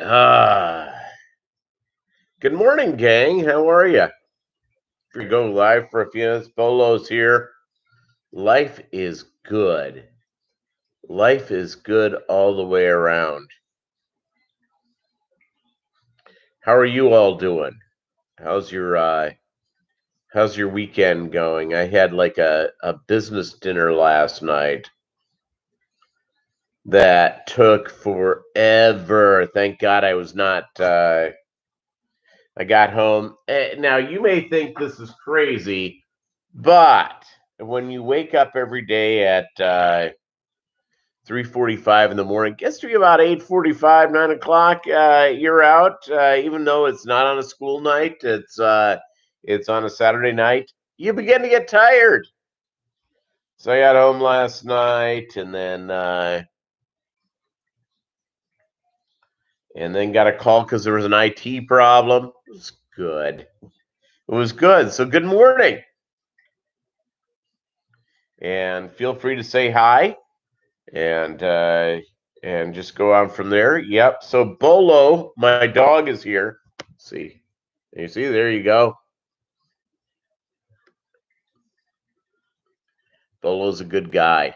Ah, good morning, gang. How are you? We go live for a few minutes. Bolo's here. Life is good. Life is good all the way around. How are you all doing? How's your weekend going? I had like a business dinner last night that took forever. Thank God I was not I got home. Now, you may think this is crazy, but when you wake up every day at 3:45 in the morning, gets to be about 8:45, 9 o'clock, you're out, even though it's not on a school night, it's on a Saturday night, you begin to get tired. So I got home last night and then got a call because there was an IT problem. It was good. It was good. So good morning. And feel free to say hi and just go on from there. Yep. So Bolo, my dog, is here. Let's see. You see, there you go. Bolo's a good guy.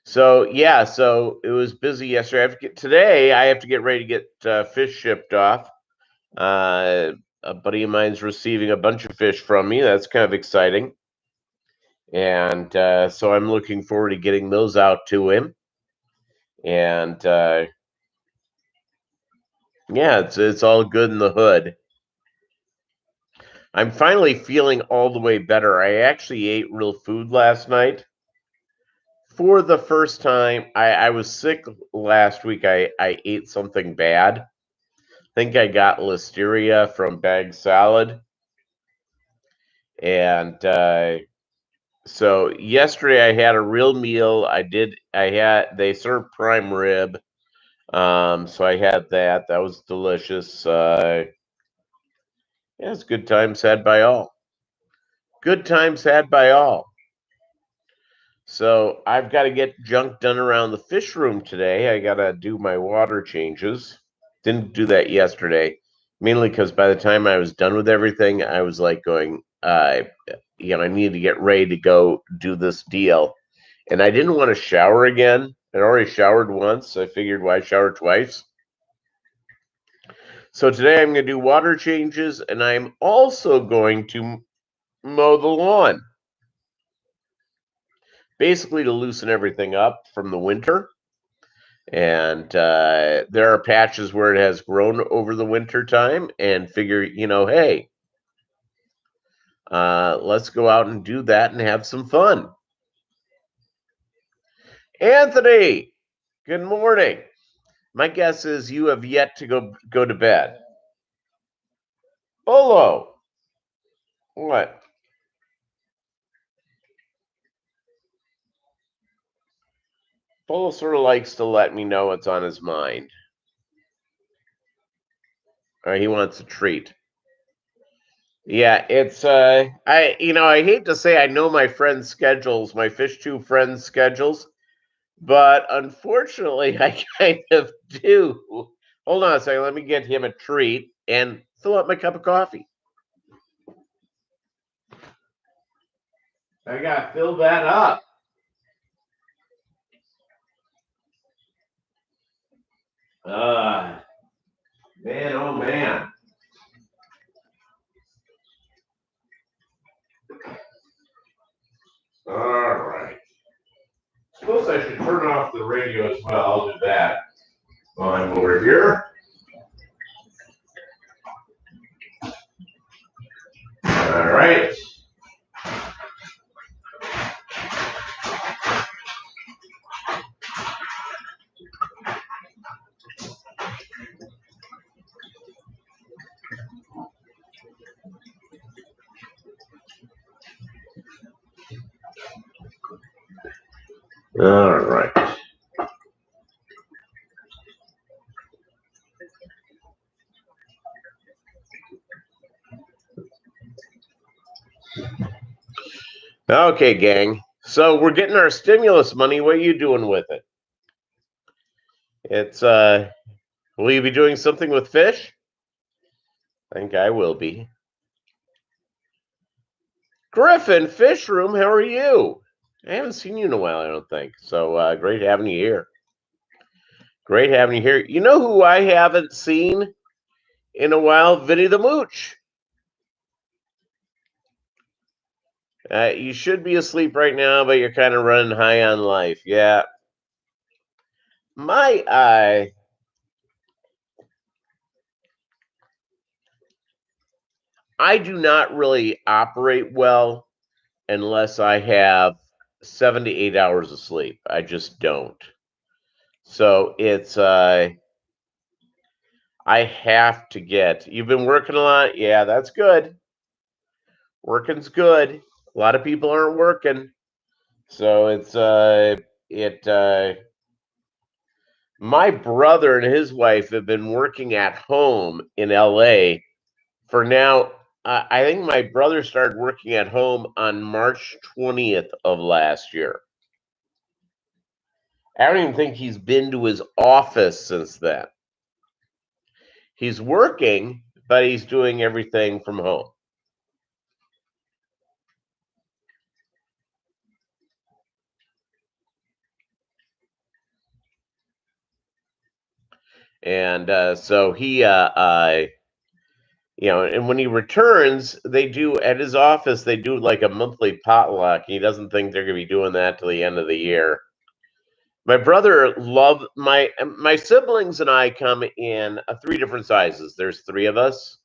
So yeah, so it was busy yesterday. Today I have to get ready to get fish shipped off. A buddy of mine's receiving a bunch of fish from me. That's kind of exciting. And so I'm looking forward to getting those out to him. And yeah, it's all good in the hood. I'm finally feeling all the way better. I actually ate real food last night. For the first time, I was sick last week. I ate something bad. I think I got listeria from bag salad. And so yesterday I had a real meal. They served prime rib. So I had that. That was delicious. Yeah, it's good times had by all. Good times had by all. So I've got to get junk done around the fish room today. I got to do my water changes. Didn't do that yesterday, mainly because by the time I was done with everything, I was like going, I needed to get ready to go do this deal. And I didn't want to shower again. I'd already showered once. So I figured, why shower twice? So today I'm going to do water changes, and I'm also going to mow the lawn. Basically to loosen everything up from the winter. And there are patches where it has grown over the winter time, and figure, hey, let's go out and do that and have some fun. Anthony, good morning. My guess is you have yet to go to bed. Bolo, what? Bolo sort of likes to let me know what's on his mind. He wants a treat. Yeah, it's I hate to say I know my friends' schedules, my Fish 2 friends' schedules, but unfortunately I kind of do. Hold on a second, let me get him a treat and fill up my cup of coffee. I gotta fill that up. Man, oh man. All right. Suppose I should turn off the radio as well. I'll do that while I'm over here. All right. All right. Okay, gang. So we're getting our stimulus money. What are you doing with it? It's Will you be doing something with fish? I think I will be. Griffin, Fish Room, how are you? I haven't seen you in a while, I don't think. So great having you here. Great having you here. You know who I haven't seen in a while? Vinny the Mooch. You should be asleep right now, but you're kind of running high on life. Yeah. I do not really operate well unless I have 7 to 8 hours of sleep. I just don't. So it's I have to get. You've been working a lot. Yeah, that's good. Working's good. A lot of people aren't working. So it's my brother and his wife have been working at home in LA for now. I think my brother started working at home on March 20th of last year. I don't even think he's been to his office since then. He's working, but he's doing everything from home. And so he, and when he returns, they do at his office, they do like a monthly potluck. He doesn't think they're going to be doing that till the end of the year. My brother loved my siblings and I come in 3 different sizes. There's 3 of us.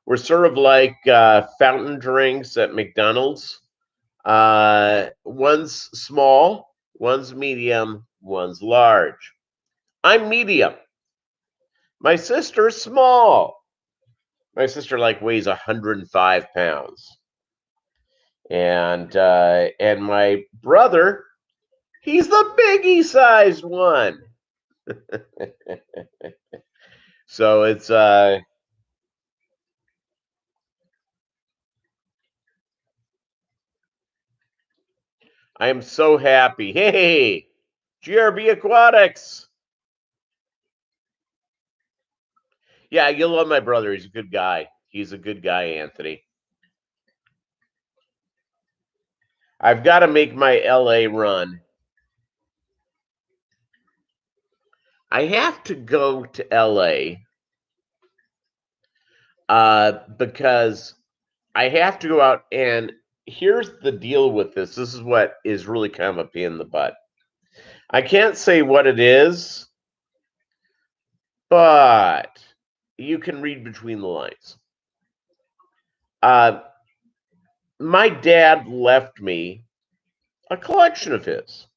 We're sort of like fountain drinks at McDonald's. One's small, one's medium, one's large. I'm medium. My sister's small. My sister weighs 105 pounds. And my brother, he's the biggie sized one. So it's I am so happy. Hey, GRB Aquatics. Yeah, you'll love my brother. He's a good guy. He's a good guy, Anthony. I've got to make my LA run. I have to go to LA because I have to go out, and here's the deal with this. This is what is really kind of a pain in the butt. I can't say what it is, but you can read between the lines. My dad left me a collection of his,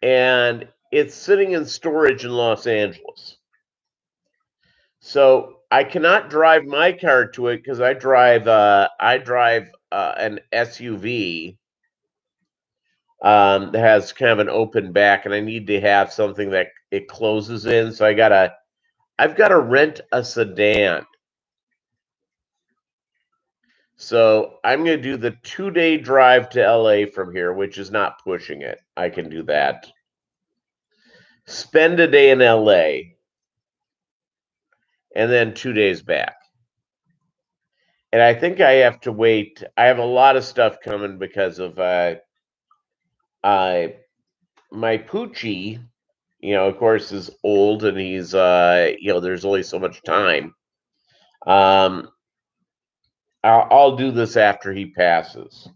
and it's sitting in storage in Los Angeles. So I cannot drive my car to it because I drive an SUV that has kind of an open back, and I need to have something that it closes in. So I've got to rent a sedan. So I'm going to do the 2-day drive to LA from here, which is not pushing it. I can do that. Spend a day in LA, and then 2 days back. And I think I have to wait. I have a lot of stuff coming because of my Poochie, of course, is old, and he's there's only so much time. I'll do this after he passes.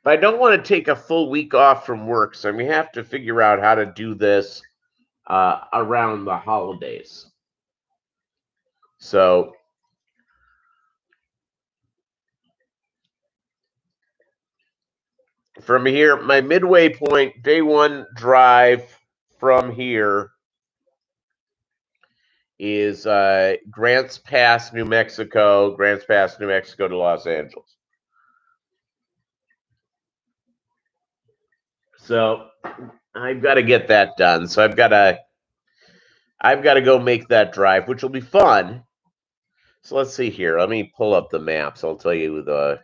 But I don't want to take a full week off from work, so we have to figure out how to do this around the holidays. So from here, my midway point, day 1 drive from here is Grants Pass, New Mexico to Los Angeles. So I've got to get that done. So I've got to go make that drive, which will be fun. So let's see here. Let me pull up the maps. I'll tell you the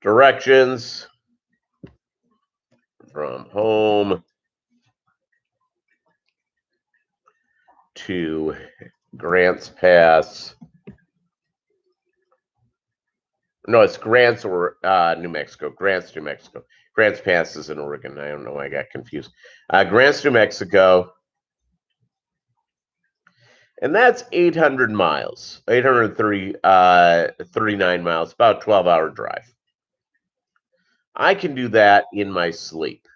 directions. from home to Grants Pass. No, it's Grants or New Mexico. Grants, New Mexico. Grants Pass is in Oregon. I don't know why I got confused. Grants, New Mexico. And that's 800 miles, 39 miles, about a 12-hour drive. I can do that in my sleep.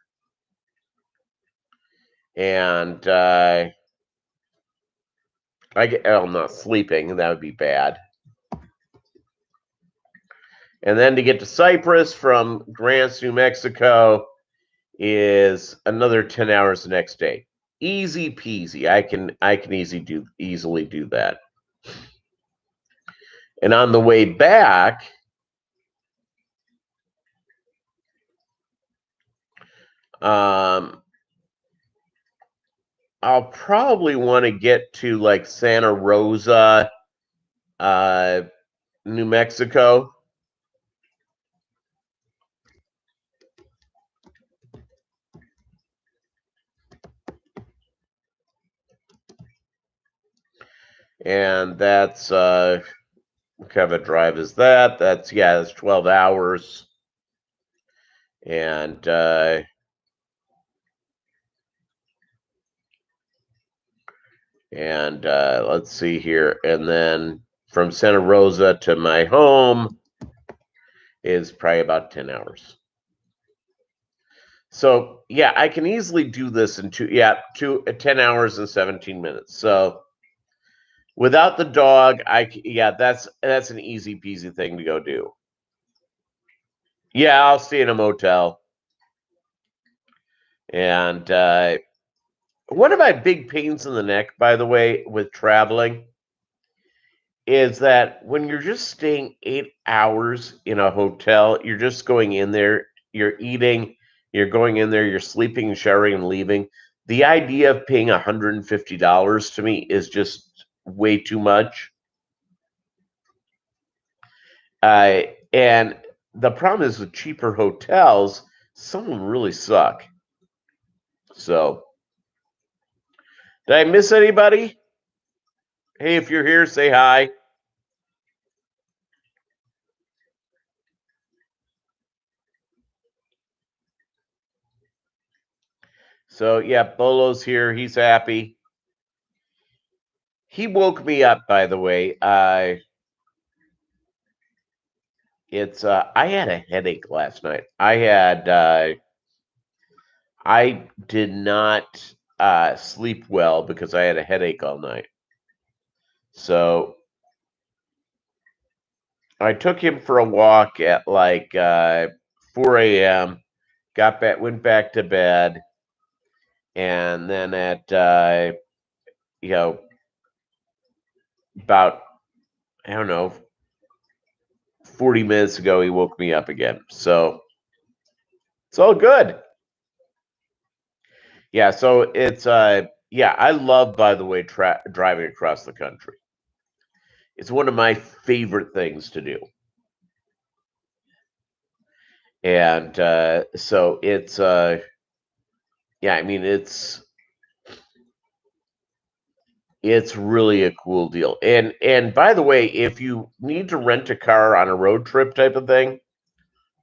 And I'm not sleeping, that would be bad. And then to get to Cypress from Grants, New Mexico is another 10 hours the next day. Easy peasy. I can easily do that. And on the way back, I'll probably want to get to like Santa Rosa, New Mexico. And that's what kind of a drive is that? That's 12 hours. And let's see here. And then from Santa Rosa to my home is probably about 10 hours. So yeah, I can easily do this in 10 hours and 17 minutes. So without the dog, that's an easy peasy thing to go do. Yeah, I'll stay in a motel. And one of my big pains in the neck, by the way, with traveling is that when you're just staying 8 hours in a hotel, you're just going in there, you're eating, you're going in there, you're sleeping, showering, and leaving. The idea of paying $150 to me is just way too much. And the problem is with cheaper hotels, some of them really suck. So, did I miss anybody? Hey, if you're here, say hi. So, yeah, Bolo's here. He's happy. He woke me up, by the way. It's I had a headache last night. I did not sleep well because I had a headache all night. So I took him for a walk at like 4 a.m. Went back to bed, and then at about, I don't know, 40 minutes ago he woke me up again. So it's all good. Yeah, so it's I love, by the way, driving across the country. It's one of my favorite things to do. And so it's I mean it's really a cool deal. And by the way, if you need to rent a car on a road trip type of thing,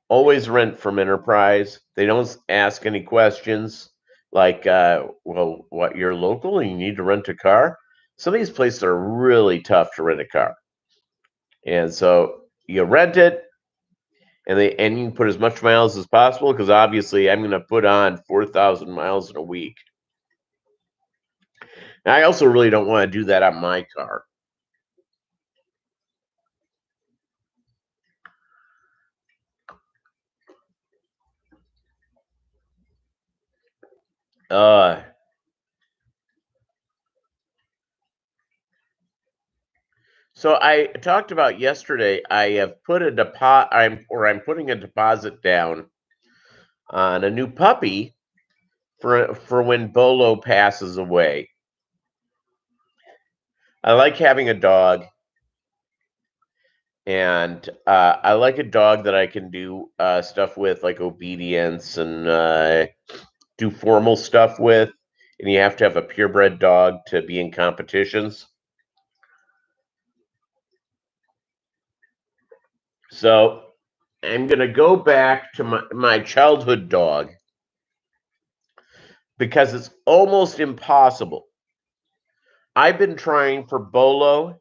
always rent from Enterprise. They don't ask any questions like, well, what, you're local and you need to rent a car? Some of these places are really tough to rent a car. And so you rent it, and you can put as much miles as possible, because obviously I'm going to put on 4,000 miles in a week. And I also really don't want to do that on my car. So I talked about yesterday, I have put a deposit, I'm putting a deposit down on a new puppy for when Bolo passes away. I like having a dog, and I like a dog that I can do stuff with, like obedience and do formal stuff with, and you have to have a purebred dog to be in competitions. So I'm going to go back to my childhood dog because it's almost impossible. I've been trying for Bolo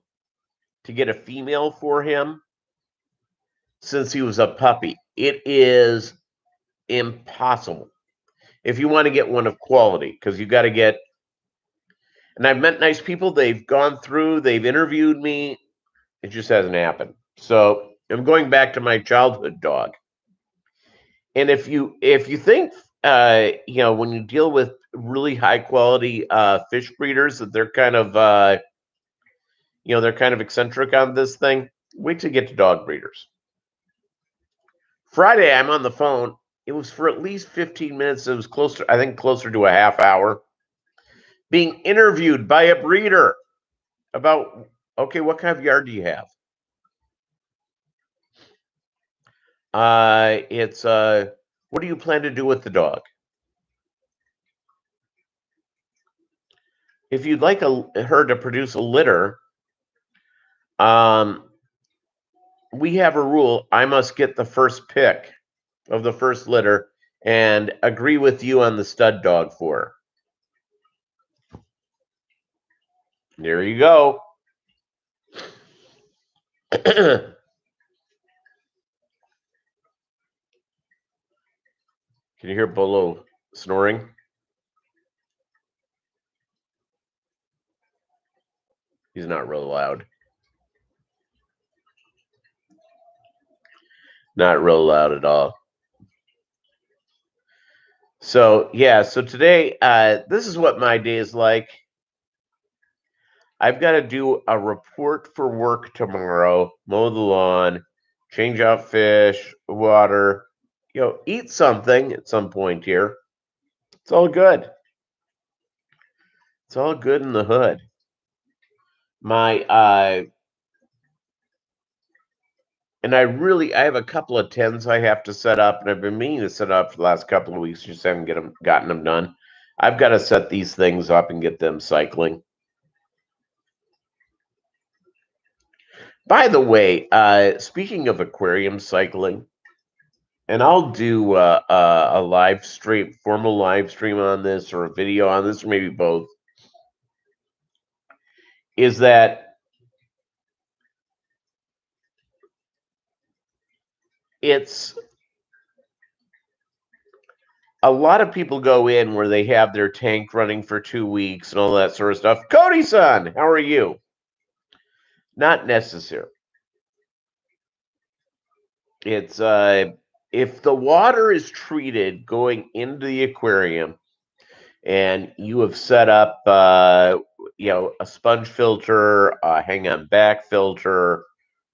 to get a female for him since he was a puppy. It is impossible if you want to get one of quality, because you got to get, and I've met nice people, they've gone through, they've interviewed me, it just hasn't happened. So I'm going back to my childhood dog. And if you think when you deal with really high quality fish breeders, that they're kind of they're kind of eccentric on this thing, wait till you get to dog breeders. Friday, I'm on the phone. It was for at least 15 minutes. It was closer to a half hour, being interviewed by a breeder about, okay, what kind of yard do you have? It's what do you plan to do with the dog? If you'd like her to produce a litter, we have a rule. I must get the first pick of the first litter and agree with you on the stud dog for her. There you go. Can you hear Bolo snoring? He's not real loud. Not real loud at all. So yeah, so today, this is what my day is like. I've got to do a report for work tomorrow, mow the lawn, change out fish, water, eat something at some point here. It's all good. It's all good in the hood. And I have a couple of tens I have to set up, and I've been meaning to set up for the last couple of weeks, just haven't gotten them done. I've got to set these things up and get them cycling. By the way, speaking of aquarium cycling, and I'll do a live stream, formal live stream on this, or a video on this, or maybe both, is that it's a lot of people go in where they have their tank running for 2 weeks and all that sort of stuff. Cody-san, how are you? Not necessary. It's if the water is treated going into the aquarium and you have set up a sponge filter, a hang-on back filter,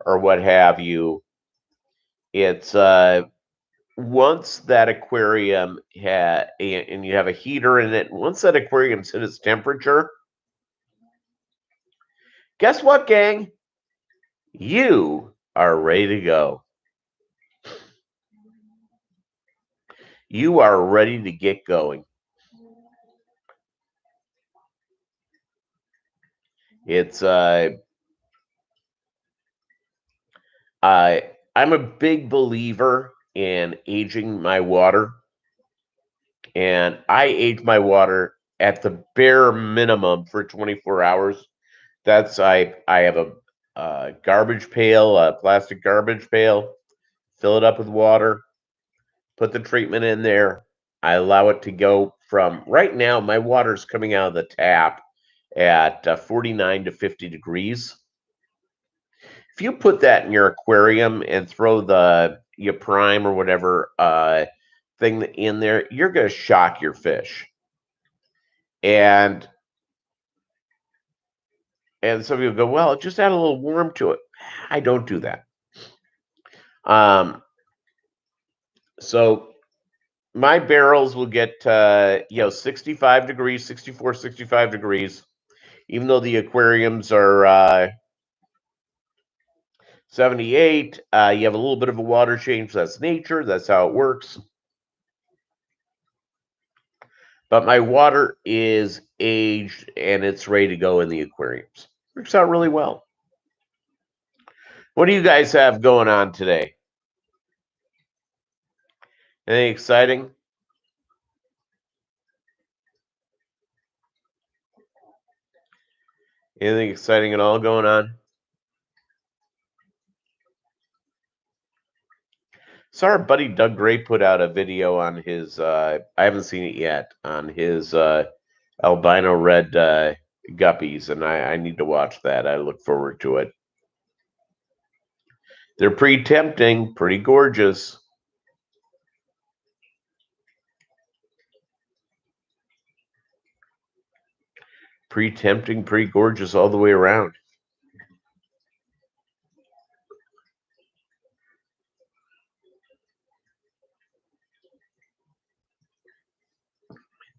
or what have you, it's once that aquarium and you have a heater in it, once that aquarium's hit its temperature, guess what, gang? You are ready to go. You are ready to get going. It's I'm a big believer in aging my water, and I age my water at the bare minimum for 24 hours. I have a garbage pail, a plastic garbage pail, fill it up with water, put the treatment in there. I allow it to go from, right now, my water's coming out of the tap at 49 to 50 degrees. If you put that in your aquarium and throw your prime or whatever thing in there, you're going to shock your fish. And some people go, well, just add a little warm to it. I don't do that. So my barrels will get 65 degrees, 64, 65 degrees, even though the aquariums are 78. You have a little bit of a water change. That's nature. That's how it works. But my water is aged and it's ready to go in the aquariums. Works out really well. What do you guys have going on today? Anything exciting? Anything exciting at all going on? Saw our buddy Doug Gray put out a video on his, I haven't seen it yet, on his albino red guppies, and I need to watch that. I look forward to it. They're pretty tempting, pretty gorgeous. Pretty tempting, pretty gorgeous all the way around.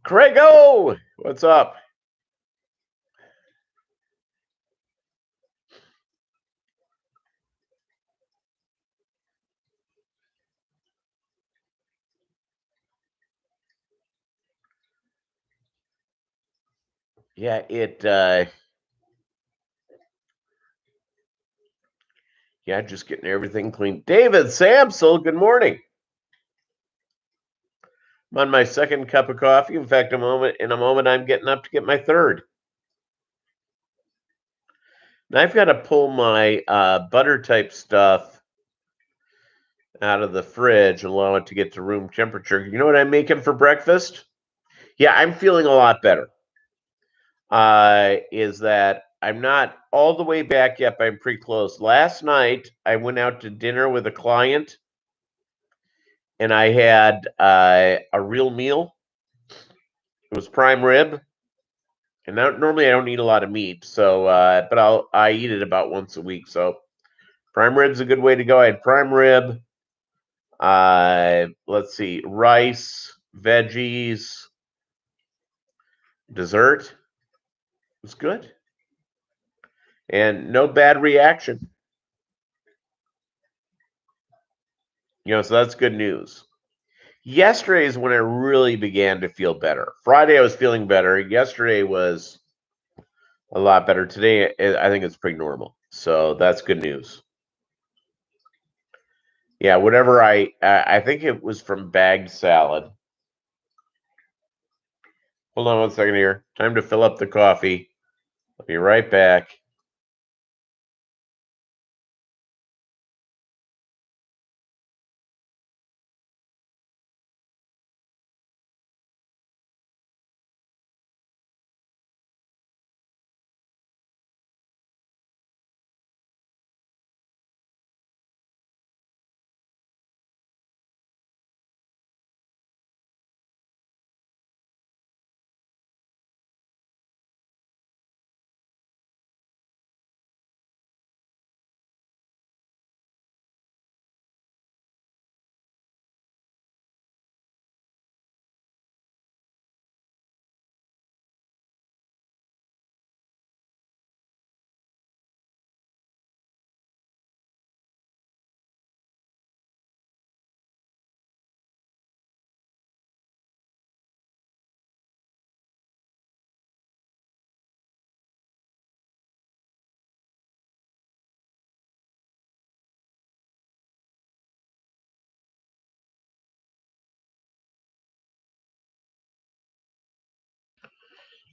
Craigo, what's up? Yeah, yeah, just getting everything clean. David Samsel, good morning. I'm on my second cup of coffee. In fact, in a moment, I'm getting up to get my third. Now I've got to pull my butter type stuff out of the fridge and allow it to get to room temperature. You know what I'm making for breakfast? Yeah, I'm feeling a lot better. Is that I'm not all the way back yet, but I'm pretty close. Last night, I went out to dinner with a client and I had a real meal. It was prime rib. And normally I don't eat a lot of meat, so but I eat it about once a week. So prime rib's a good way to go. I had prime rib. Let's see, rice, veggies, dessert. It was good, and no bad reaction. So that's good news. Yesterday is when I really began to feel better. Friday I was feeling better. Yesterday was a lot better. Today I think it's pretty normal. So that's good news. Yeah, whatever I think it was from bagged salad. Hold on one second here. Time to fill up the coffee. I'll be right back.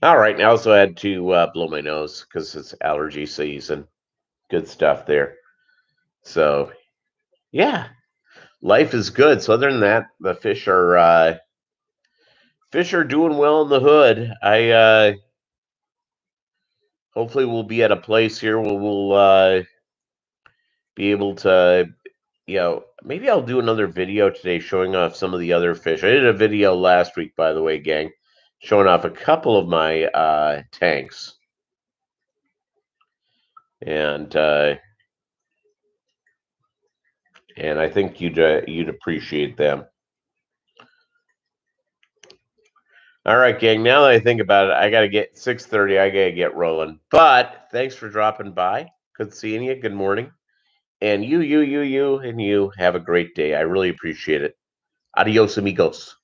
All right, now I also had to blow my nose because it's allergy season. Good stuff there. So, yeah, life is good. So other than that, the fish are doing well in the hood. I hopefully we'll be at a place here where we'll be able to, maybe I'll do another video today showing off some of the other fish. I did a video last week, by the way, gang, showing off a couple of my tanks. And I think you'd appreciate them. All right, gang. Now that I think about it, I got to get 6:30. I got to get rolling. But thanks for dropping by. Good seeing you. Good morning. And you, and you have a great day. I really appreciate it. Adios, amigos.